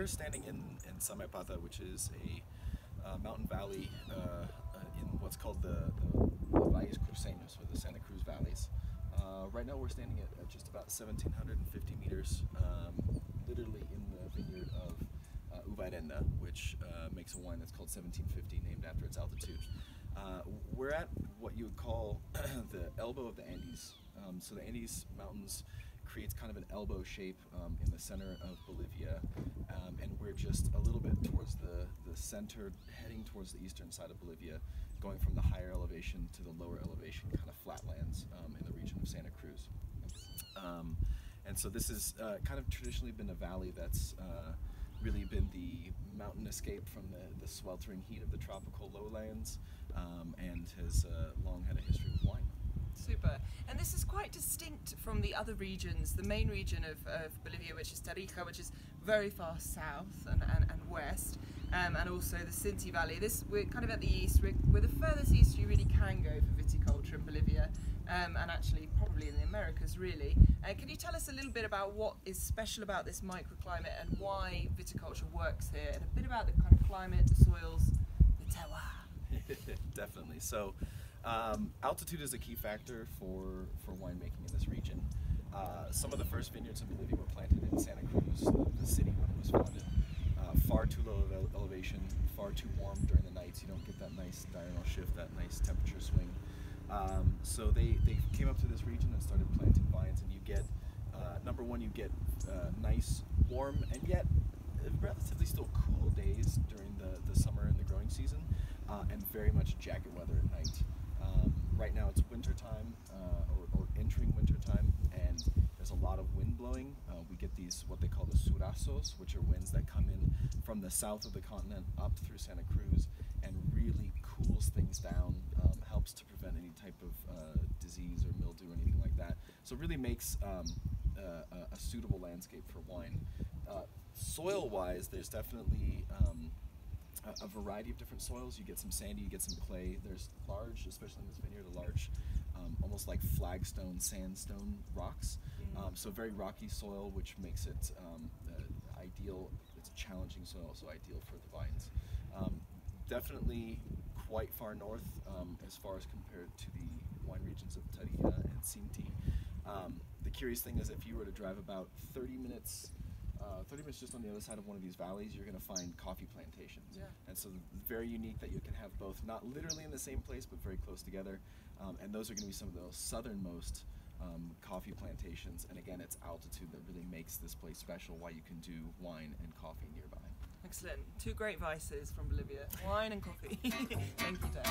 we're standing in Samaipata, which is a mountain valley in what's called the Valles Crucenos, or the Santa Cruz Valleys. Right now we're standing at just about 1,750 meters, literally in the vineyard of Uvairenda, which makes a wine that's called 1750, named after its altitude. We're at what you would call the elbow of the Andes. So the Andes Mountains creates kind of an elbow shape in the center of Bolivia, and we're just a little bit towards the center, heading towards the eastern side of Bolivia, going from the higher elevation to the lower elevation, kind of flatlands in the region of Santa Cruz. And so this has kind of traditionally been a valley that's really been the mountain escape from the sweltering heat of the tropical lowlands, and has long had a history with wine. Super. And this is quite distinct from the other regions, the main region of Bolivia, which is Tarija, which is very far south and west, and also the Sinti Valley. We're kind of at the east, we're the furthest east you really can go for viticulture in Bolivia, and actually probably in the Americas really. Can you tell us a little bit about what is special about this microclimate and why viticulture works here, and a bit about the kind of climate, the soils, the terroir? Definitely. So altitude is a key factor for winemaking in this region. Some of the first vineyards in Bolivia were planted in Santa Cruz, the city when it was founded. Far too low elevation, far too warm during the nights. You don't get that nice diurnal shift, that nice temperature swing. So they came up to this region and started planting vines, and you get, number one, you get nice, warm, and yet relatively still cool days during the summer and the growing season, and very much jacket weather at night. Right now it's winter time, or entering winter time, and there's a lot of wind blowing. We get these, what they call the surazos, which are winds that come in from the south of the continent up through Santa Cruz and really cools things down, helps to prevent any type of disease or mildew or anything like that. So it really makes a suitable landscape for wine. Soil-wise, there's definitely a variety of different soils. You get some sandy, you get some clay. There's large, especially in this vineyard, a large, almost like flagstone, sandstone rocks. So very rocky soil, which makes it ideal. It's a challenging soil, so ideal for the vines. Definitely quite far north as far as compared to the wine regions of Tarija and Sinti. The curious thing is, if you were to drive about 30 minutes just on the other side of one of these valleys, you're going to find coffee plantations. Yeah. And so very unique that you can have both, not literally in the same place, but very close together. And those are going to be some of the southernmost coffee plantations. And again, it's altitude that really makes this place special, why you can do wine and coffee nearby. Excellent. Two great vices from Bolivia, wine and coffee. Thank you, Darren.